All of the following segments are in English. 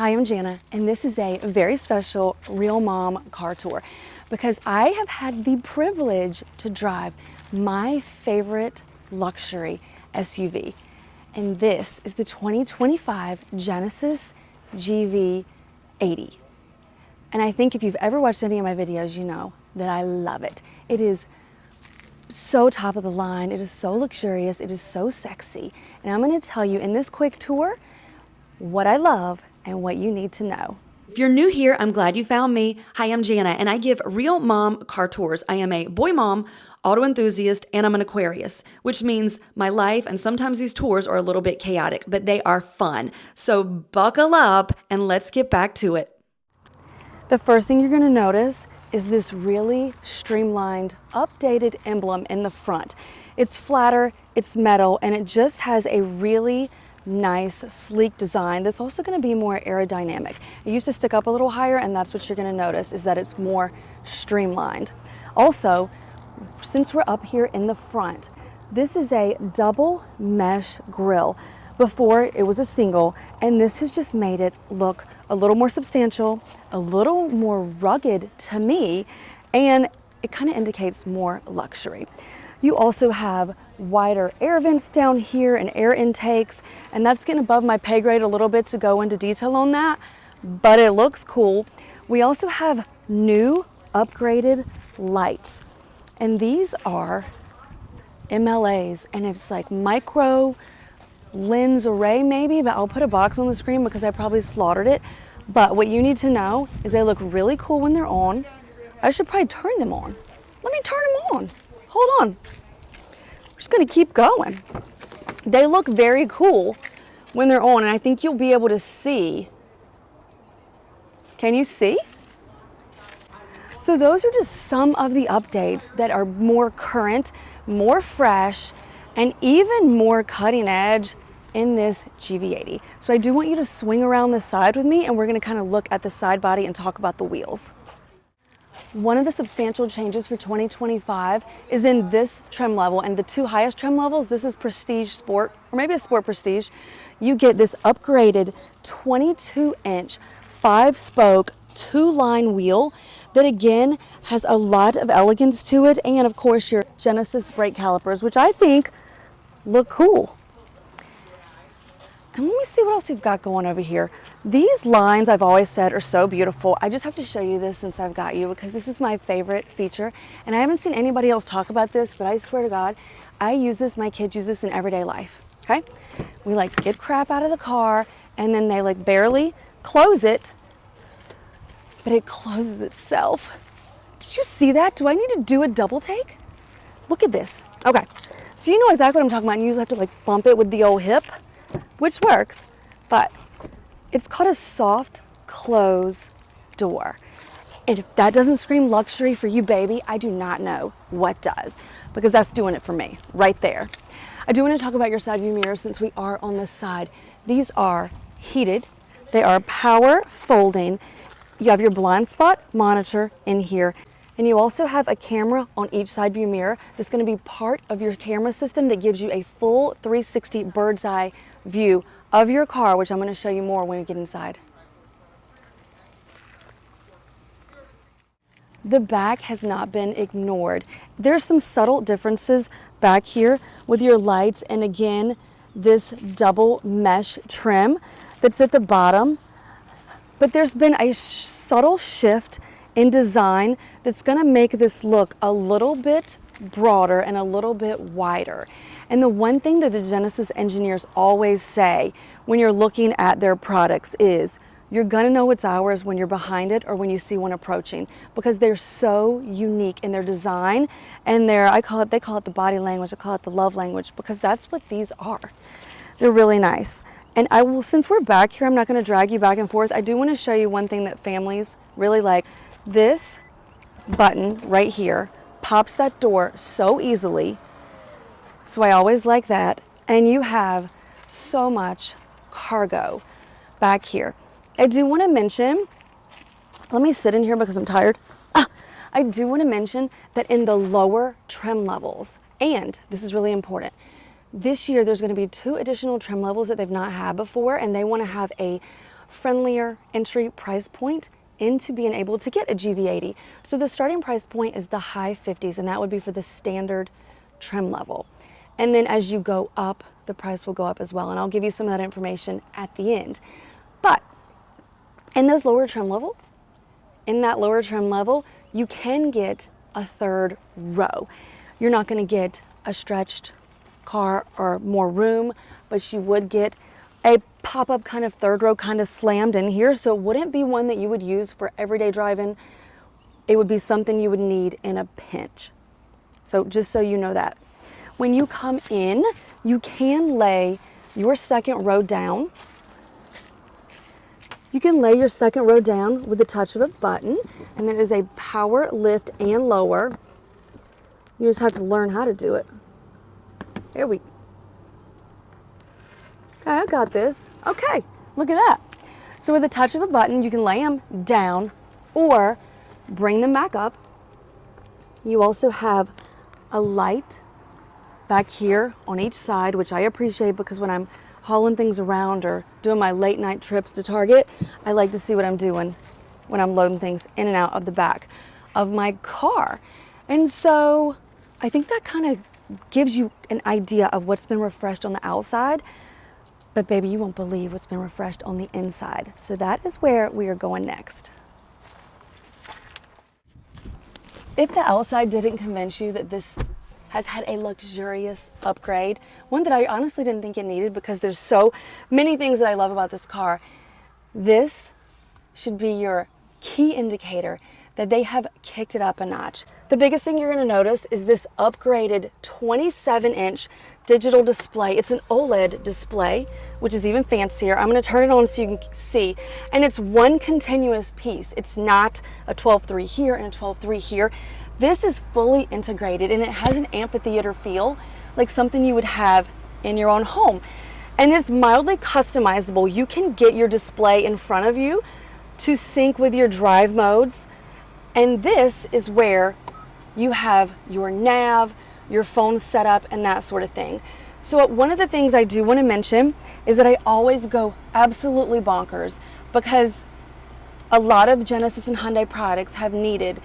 Hi, I'm Jana, and this is a very special Real Mom car tour because I have had the privilege to drive my favorite luxury SUV, and this is the 2025 Genesis GV80. And I think if you've ever watched any of my videos, you know that I love it. It is so top of the line, it is so luxurious, it is so sexy, and I'm going to tell you in this quick tour what I love and what you need to know. If you're new here, I'm glad you found me. Hi, I'm Jana, and I give Real Mom car tours. I am a boy mom, auto enthusiast, and I'm an Aquarius, which means my life and sometimes these tours are a little bit chaotic, but they are fun. So buckle up and let's get back to it. The first thing you're going to notice is this really streamlined, updated emblem in the front. It's flatter, it's metal, and it just has a really nice, sleek design that's also going to be more aerodynamic. It used to stick up a little higher, and that's what you're going to notice, is that it's more streamlined. Also, since we're up here in the front, this is a double mesh grille. Before it was a single, and this has just made it look a little more substantial, a little more rugged to me, and it kind of indicates more luxury. You also have wider air vents down here and air intakes, and that's getting above my pay grade a little bit to go into detail on that, but it looks cool. We also have new upgraded lights, and these are MLAs, and it's like micro lens array maybe, but I'll put a box on the screen because I probably slaughtered it. But what you need to know is they look really cool when they're on. I should probably turn them on. Let me turn them on. Hold on. We're just gonna keep going. They look very cool when they're on, and I think you'll be able to see. Can you see? So those are just some of the updates that are more current, more fresh, and even more cutting edge in this GV80. So I do want you to swing around the side with me, and we're gonna kind of look at the side body and talk about the wheels. One of the substantial changes for 2025 is in this trim level, and the two highest trim levels, this is Prestige Sport, or maybe a Sport Prestige. You get this upgraded 22-inch, 5-spoke, 2-line wheel that again has a lot of elegance to it, and of course your Genesis brake calipers, which I think look cool. And let me see what else we've got going over here. These lines, I've always said, are so beautiful. I just have to show you this since I've got you, because this is my favorite feature. And I haven't seen anybody else talk about this, but I swear to God, I use this, my kids use this in everyday life, okay? We like get crap out of the car, and then they like barely close it, but it closes itself. Did you see that? Do I need to do a double take? Look at this. Okay, so you know exactly what I'm talking about. And you usually have to like bump it with the old hip, which works, but it's called a soft close door. And if that doesn't scream luxury for you, baby, I do not know what does, because that's doing it for me right there. I do want to talk about your side view mirrors since we are on this side. These are heated, they are power folding. You have your blind spot monitor in here, and you also have a camera on each side view mirror that's going to be part of your camera system that gives you a full 360 bird's eye view of your car, which I'm going to show you more when we get inside. The back has not been ignored. There's some subtle differences back here with your lights, and again, this double mesh trim that's at the bottom. But there's been a subtle shift in design that's going to make this look a little bit broader and a little bit wider. And the one thing that the Genesis engineers always say when you're looking at their products is you're going to know it's ours when you're behind it or when you see one approaching, because they're so unique in their design and they call it the body language, I call it the love language, because that's what these are. They're really nice. And I will, since we're back here, I'm not going to drag you back and forth. I do want to show you one thing that families really like. This button right here pops that door so easily. So I always like that. And you have so much cargo back here. I do want to mention, let me sit in here because I'm tired. I do want to mention that in the lower trim levels, and this is really important, this year there's going to be 2 additional trim levels that they've not had before, and they want to have a friendlier entry price point into being able to get a GV80. So the starting price point is the high 50s, and that would be for the standard trim level. And then as you go up, the price will go up as well. And I'll give you some of that information at the end. But in that lower trim level, you can get a third row. You're not going to get a stretched car or more room, but you would get a pop-up kind of third row kind of slammed in here. So it wouldn't be one that you would use for everyday driving. It would be something you would need in a pinch. So just so you know that. When you come in, you can lay your second row down. You can lay your second row down with the touch of a button, and it is a power lift and lower. You just have to learn how to do it. There we go. Okay, I got this. Okay, look at that. So with the touch of a button, you can lay them down or bring them back up. You also have a light back here on each side, which I appreciate because when I'm hauling things around or doing my late night trips to Target, I like to see what I'm doing when I'm loading things in and out of the back of my car. And so I think that kind of gives you an idea of what's been refreshed on the outside. But baby, you won't believe what's been refreshed on the inside. So that is where we are going next. If the outside didn't convince you that this has had a luxurious upgrade, one that I honestly didn't think it needed because there's so many things that I love about this car, this should be your key indicator that they have kicked it up a notch. The biggest thing you're going to notice is this upgraded 27-inch digital display. It's an OLED display, which is even fancier. I'm going to turn it on so you can see. And it's one continuous piece. It's not a 12.3 here and a 12.3 here. This is fully integrated, and it has an amphitheater feel, like something you would have in your own home. And it's mildly customizable. You can get your display in front of you to sync with your drive modes. And this is where you have your nav, your phone setup, and that sort of thing. So one of the things I do want to mention is that I always go absolutely bonkers because a lot of Genesis and Hyundai products have needed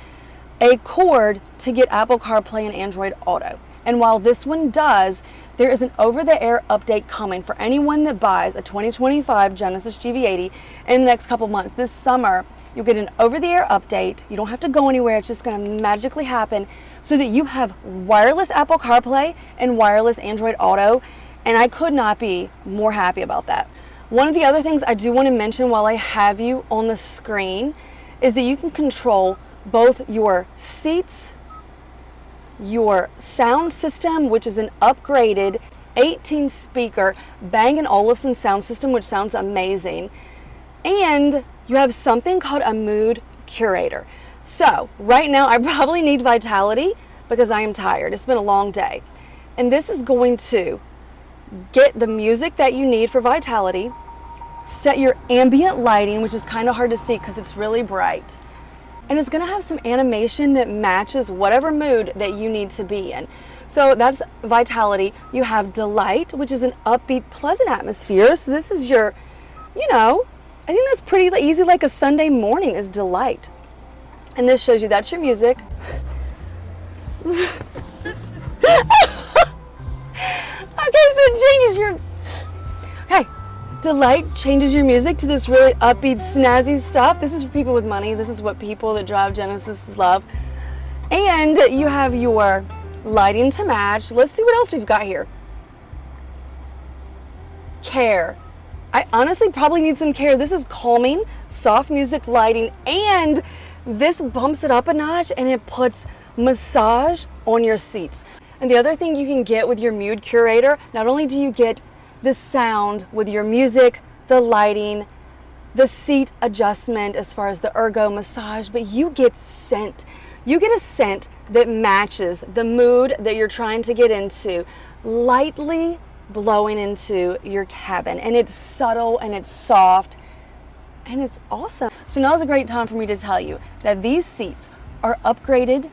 a cord to get Apple CarPlay and Android Auto. And while this one does, there is an over-the-air update coming for anyone that buys a 2025 Genesis GV80 in the next couple months. This summer, you'll get an over-the-air update. You don't have to go anywhere. It's just going to magically happen so that you have wireless Apple CarPlay and wireless Android Auto. And I could not be more happy about that. One of the other things I do want to mention while I have you on the screen is that you can control both your seats, your sound system, which is an upgraded 18 speaker Bang & Olufsen sound system, which sounds amazing. And you have something called a mood curator. So right now I probably need Vitality because I am tired. It's been a long day. And this is going to get the music that you need for Vitality, set your ambient lighting, which is kind of hard to see because it's really bright. And it's going to have some animation that matches whatever mood that you need to be in. So that's Vitality. You have Delight, which is an upbeat, pleasant atmosphere. So this is your, I think that's pretty easy, like a Sunday morning is Delight. And this shows you that's your music. Okay, so changes your, okay. Delight changes your music to this really upbeat, snazzy stuff. This is for people with money. This is what people that drive Genesis love. And you have your lighting to match. Let's see what else we've got here. Care. I honestly probably need some care. This is calming, soft music lighting, and this bumps it up a notch and it puts massage on your seats. And the other thing you can get with your mood curator, not only do you get the sound with your music, the lighting, the seat adjustment as far as the ergo massage, but you get scent. You get a scent that matches the mood that you're trying to get into, lightly blowing into your cabin. And it's subtle and it's soft and it's awesome. So now's a great time for me to tell you that these seats are upgraded,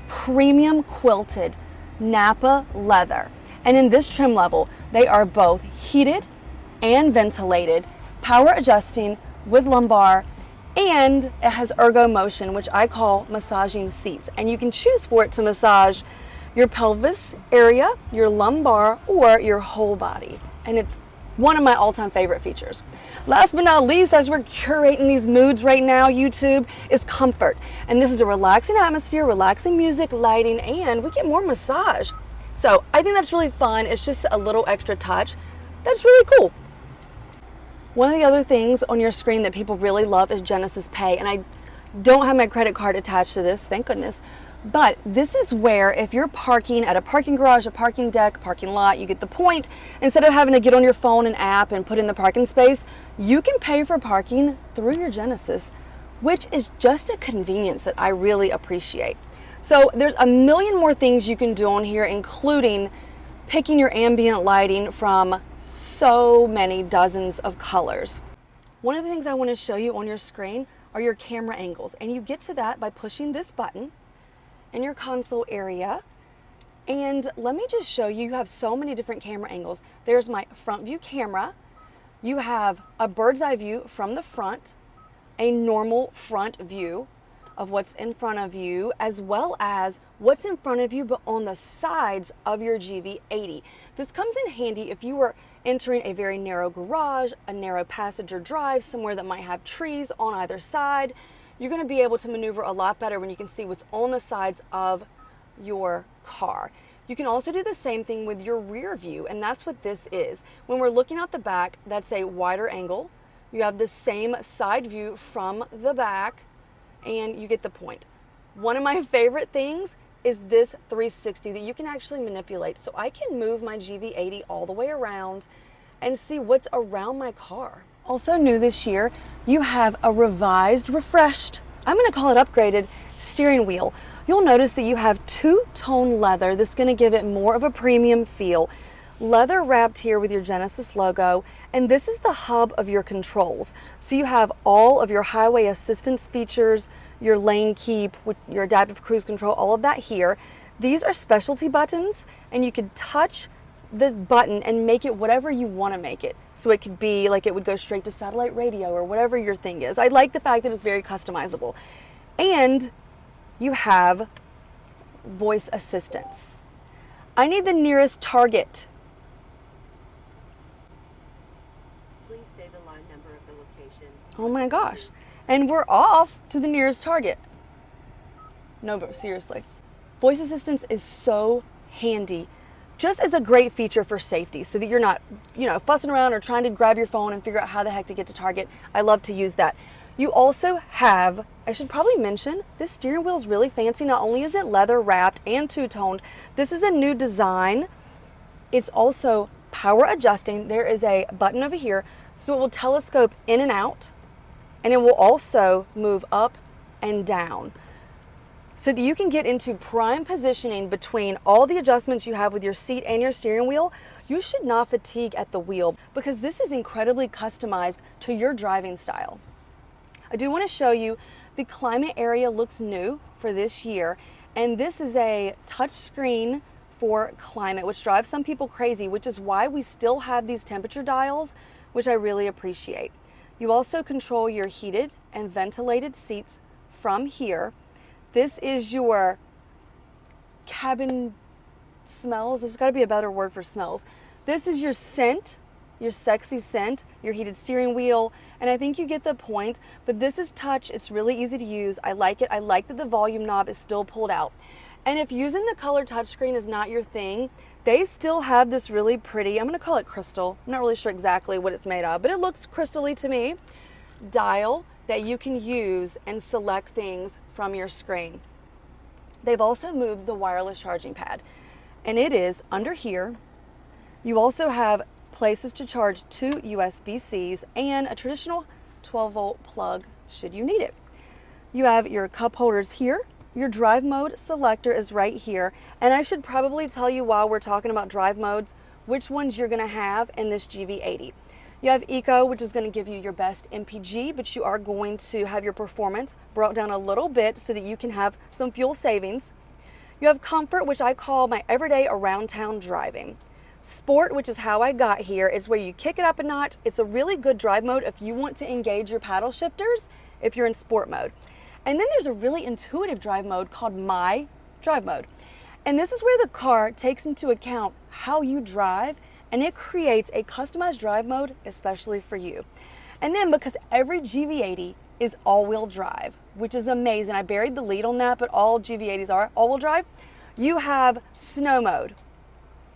premium quilted Napa leather. And in this trim level, they are both heated and ventilated, power adjusting with lumbar, and it has ergo motion, which I call massaging seats. And you can choose for it to massage your pelvis area, your lumbar, or your whole body. And it's one of my all-time favorite features. Last but not least, as we're curating these moods right now, YouTube, is comfort. And this is a relaxing atmosphere, relaxing music, lighting, and we get more massage. So I think that's really fun. It's just a little extra touch. That's really cool. One of the other things on your screen that people really love is Genesis Pay. And I don't have my credit card attached to this, thank goodness. But this is where if you're parking at a parking garage, a parking deck, parking lot, you get the point. Instead of having to get on your phone and app and put in the parking space, you can pay for parking through your Genesis, which is just a convenience that I really appreciate. So there's a million more things you can do on here, including picking your ambient lighting from so many dozens of colors. One of the things I want to show you on your screen are your camera angles, and you get to that by pushing this button in your console area. And let me just show you, you have so many different camera angles. There's my front view camera. You have a bird's eye view from the front, a normal front view of what's in front of you, as well as what's in front of you but on the sides of your GV80. This comes in handy if you were entering a very narrow garage, a narrow passenger drive, somewhere that might have trees on either side. You're going to be able to maneuver a lot better when you can see what's on the sides of your car. You can also do the same thing with your rear view, and that's what this is. When we're looking out the back, that's a wider angle. You have the same side view from the back, and you get the point. One of my favorite things is this 360 that you can actually manipulate. So I can move my GV80 all the way around and see what's around my car. Also new this year, you have a revised, refreshed, I'm going to call it upgraded, steering wheel. You'll notice that you have two-tone leather. This is going to give it more of a premium feel. Leather wrapped here with your Genesis logo, and this is the hub of your controls. So you have all of your highway assistance features, your lane keep, your adaptive cruise control, all of that here. These are specialty buttons, and you can touch this button and make it whatever you want to make it. So it could be like it would go straight to satellite radio or whatever your thing is. I like the fact that it's very customizable. And you have voice assistance. I need the nearest Target. Please say the line number of the location. Oh my gosh. And we're off to the nearest Target. No, but seriously. Voice assistance is so handy, just as a great feature for safety, so that you're not, fussing around or trying to grab your phone and figure out how the heck to get to Target. I love to use that. You also have, I should probably mention, this steering wheel is really fancy. Not only is it leather wrapped and two-toned, this is a new design. It's also power adjusting. There is a button over here, so it will telescope in and out, and it will also move up and down, so that you can get into prime positioning between all the adjustments you have with your seat and your steering wheel. You should not fatigue at the wheel, because this is incredibly customized to your driving style. I do want to show you the climate area looks new for this year, and this is a touch screen for climate, which drives some people crazy, which is why we still have these temperature dials, which I really appreciate. You also control your heated and ventilated seats from here. This is your cabin smells. There's got to be a better word for smells. This is your scent, your sexy scent, your heated steering wheel, and I think you get the point. But this is touch. It's really easy to use. I like it. I like that the volume knob is still pulled out. And if using the color touchscreen is not your thing, they still have this really pretty, I'm going to call it crystal. I'm not really sure exactly what it's made of, but it looks crystal-y to me. Dial that you can use and select things from your screen. They've also moved the wireless charging pad, and it is under here. You also have places to charge 2 USB-Cs and a traditional 12-volt plug should you need it. You have your cup holders here. Your drive mode selector is right here, and I should probably tell you while we're talking about drive modes which ones you're going to have in this GV80. You have Eco, which is going to give you your best MPG, but you are going to have your performance brought down a little bit so that you can have some fuel savings. You have Comfort, which I call my everyday around town driving. Sport, which is how I got here, is where you kick it up a notch. It's a really good drive mode if you want to engage your paddle shifters if you're in sport mode. And then there's a really intuitive drive mode called My Drive Mode. And this is where the car takes into account how you drive, and it creates a customized drive mode especially for you. And then because every GV80 is all-wheel drive, which is amazing. I buried the lead on that, but all GV80s are all-wheel drive. You have snow mode,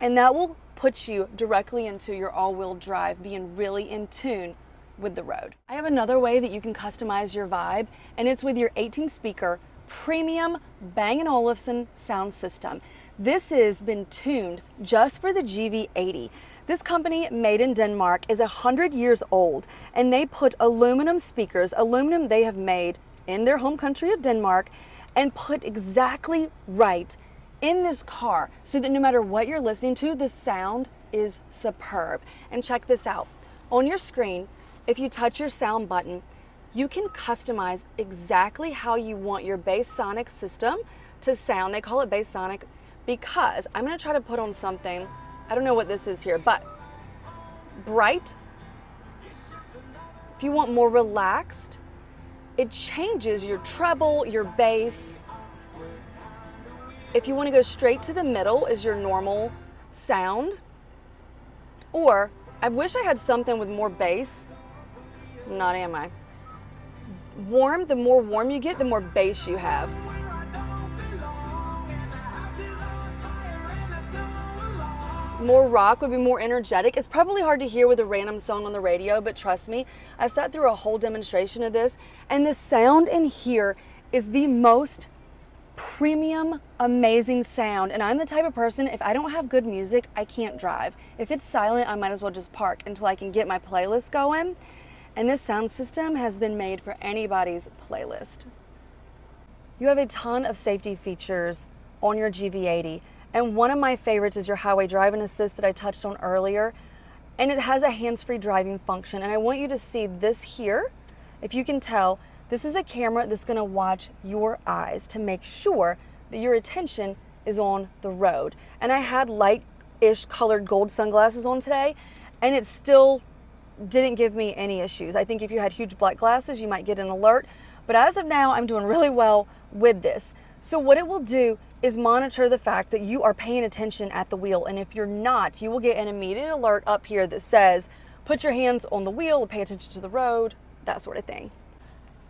and that will put you directly into your all-wheel drive, being really in tune with the road. I have another way that you can customize your vibe, and it's with your 18-speaker premium Bang & Olufsen sound system. This has been tuned just for the GV80. This company, made in Denmark, is 100 years old, and they put aluminum speakers, aluminum they have made in their home country of Denmark, and put exactly right in this car so that no matter what you're listening to, the sound is superb. And check this out. On your screen, if you touch your sound button, you can customize exactly how you want your bass sonic system to sound. They call it bass sonic because I'm going to try to put on something, I don't know what this is here, but bright. If you want more relaxed, it changes your treble, your bass. If you want to go straight to the middle is your normal sound. Or I wish I had something with more bass. Not am I. Warm, the more warm you get, the more bass you have. More rock would be more energetic. It's probably hard to hear with a random song on the radio, but trust me, I sat through a whole demonstration of this, and the sound in here is the most premium, amazing sound. And I'm the type of person, if I don't have good music, I can't drive. If it's silent, I might as well just park until I can get my playlist going. And this sound system has been made for anybody's playlist. You have a ton of safety features on your GV80. And one of my favorites is your highway driving assist that I touched on earlier. And it has a hands-free driving function. And I want you to see this here. If you can tell, this is a camera that's gonna watch your eyes to make sure that your attention is on the road. And I had light-ish colored gold sunglasses on today, and it still didn't give me any issues. I think if you had huge black glasses, you might get an alert. But as of now, I'm doing really well with this. So what it will do is monitor the fact that you are paying attention at the wheel. And if you're not, you will get an immediate alert up here that says, put your hands on the wheel, pay attention to the road, that sort of thing.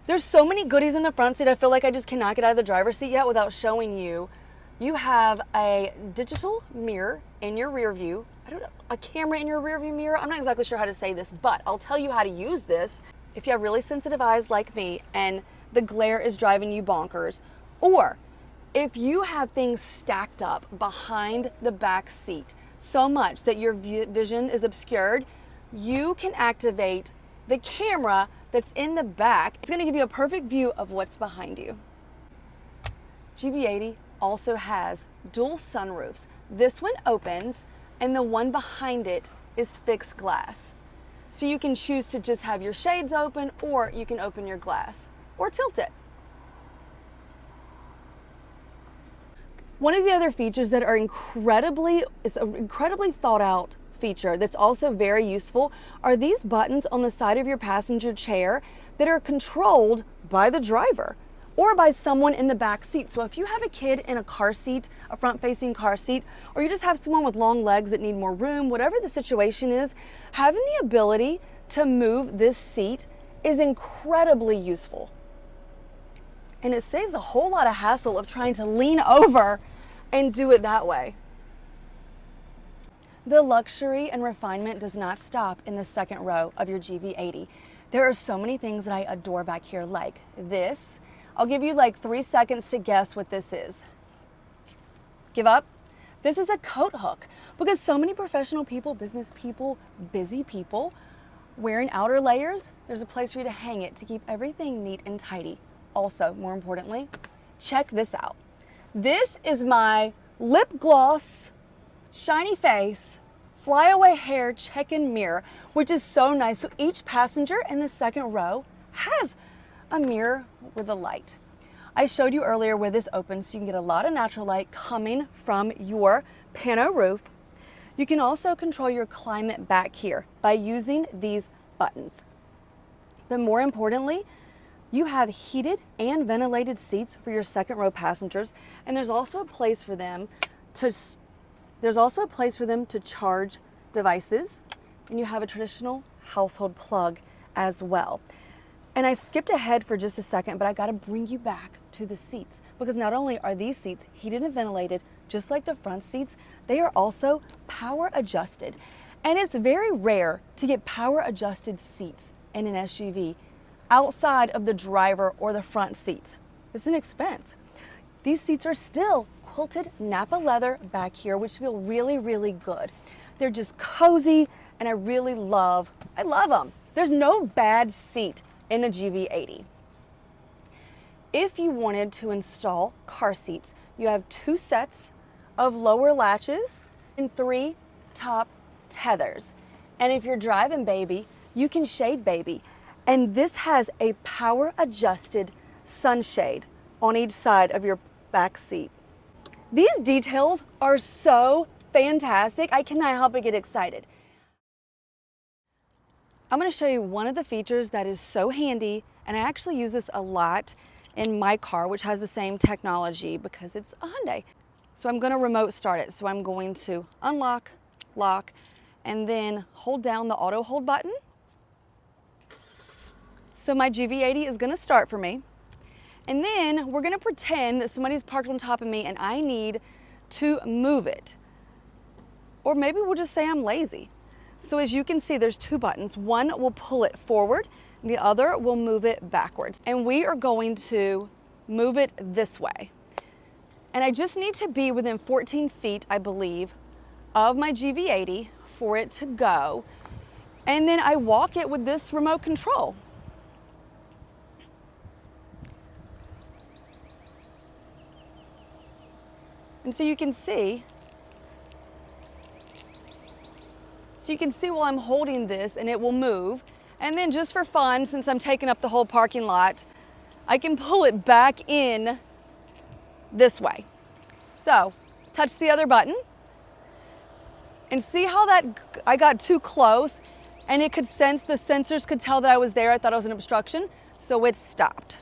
There's so many goodies in the front seat. I feel like I just cannot get out of the driver's seat yet without showing you. You have a digital mirror in your rear view. I don't know, a camera in your rear view mirror. I'm not exactly sure how to say this, but I'll tell you how to use this. If you have really sensitive eyes like me and the glare is driving you bonkers, or if you have things stacked up behind the back seat so much that your vision is obscured, you can activate the camera that's in the back. It's gonna give you a perfect view of what's behind you. GV80 also has dual sunroofs. This one opens and the one behind it is fixed glass. So you can choose to just have your shades open, or you can open your glass or tilt it. One of the other features that are incredibly thought out feature that's also very useful are these buttons on the side of your passenger chair that are controlled by the driver or by someone in the back seat. So if you have a kid in a car seat, a front-facing car seat, or you just have someone with long legs that need more room, whatever the situation is, having the ability to move this seat is incredibly useful. And it saves a whole lot of hassle of trying to lean over and do it that way. The luxury and refinement does not stop in the second row of your GV80. There are so many things that I adore back here, like this. I'll give you like 3 seconds to guess what this is. Give up? This is a coat hook, because so many professional people, business people, busy people, wearing outer layers, there's a place for you to hang it to keep everything neat and tidy. Also, more importantly, check this out. This is my lip gloss, shiny face, flyaway hair check-in mirror, which is so nice. So each passenger in the second row has a mirror with a light. I showed you earlier where this opens so you can get a lot of natural light coming from your pano roof. You can also control your climate back here by using these buttons. But more importantly, you have heated and ventilated seats for your second row passengers, and there's also a place for them to charge devices, and you have a traditional household plug as well. And I skipped ahead for just a second, but I got to bring you back to the seats, because not only are these seats heated and ventilated, just like the front seats, they are also power adjusted. And it's very rare to get power adjusted seats in an SUV outside of the driver or the front seats. It's an expense. These seats are still quilted Napa leather back here, which feel really, really good. They're just cozy, and I love them. There's no bad seat in a GV80. If you wanted to install car seats, you have 2 sets of lower latches and 3 top tethers. And if you're driving baby, you can shade baby. And this has a power adjusted sunshade on each side of your back seat. These details are so fantastic. I cannot help but get excited. I'm going to show you one of the features that is so handy, and I actually use this a lot in my car, which has the same technology because it's a Hyundai. So I'm going to remote start it. So I'm going to unlock, lock, and then hold down the auto hold button. So my GV80 is going to start for me. And then we're going to pretend that somebody's parked on top of me and I need to move it. Or maybe we'll just say I'm lazy. So as you can see, there's 2 buttons. One will pull it forward, and the other will move it backwards. And we are going to move it this way. And I just need to be within 14 feet, I believe, of my GV80 for it to go. And then I walk it with this remote control. And so you can see while I'm holding this, and it will move. And then just for fun, since I'm taking up the whole parking lot, I can pull it back in this way. So touch the other button and see how I got too close, and it could sense, the sensors could tell that I was there. I thought it was an obstruction, so it stopped.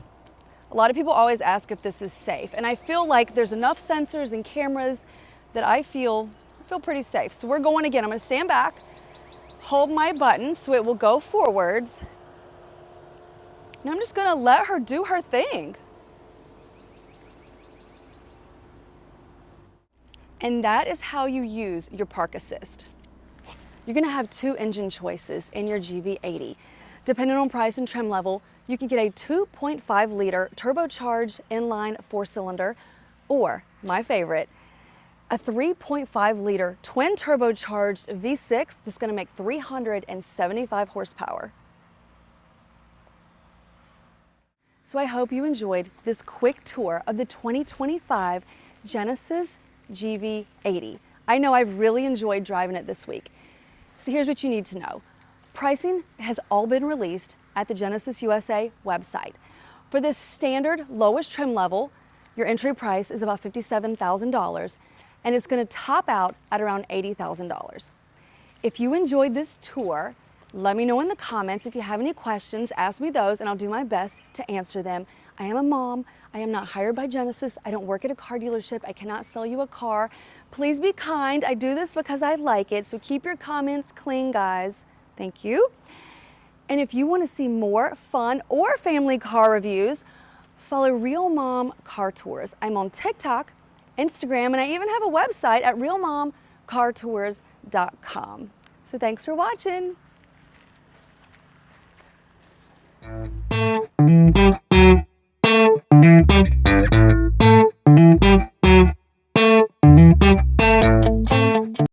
A lot of people always ask if this is safe, and I feel like there's enough sensors and cameras that I feel pretty safe. So we're going again. I'm going to stand back, hold my button so it will go forwards, and I'm just going to let her do her thing. And that is how you use your park assist. You're going to have 2 engine choices in your GV80. Depending on price and trim level, you can get a 2.5 liter turbocharged inline 4-cylinder, or my favorite, a 3.5 liter twin turbocharged V6 that's going to make 375 horsepower. So I hope you enjoyed this quick tour of the 2025 Genesis GV80. I know I've really enjoyed driving it this week. So here's what you need to know. Pricing has all been released at the Genesis USA website. For this standard lowest trim level, your entry price is about $57,000, and it's going to top out at around $80,000. If you enjoyed this tour, let me know in the comments. If you have any questions, ask me those, and I'll do my best to answer them. I am a mom. I am not hired by Genesis. I don't work at a car dealership. I cannot sell you a car. Please be kind. I do this because I like it, so keep your comments clean, guys. Thank you. And if you want to see more fun or family car reviews, follow Real Mom Car Tours. I'm on TikTok, Instagram, and I even have a website at realmomcartours.com. So thanks for watching.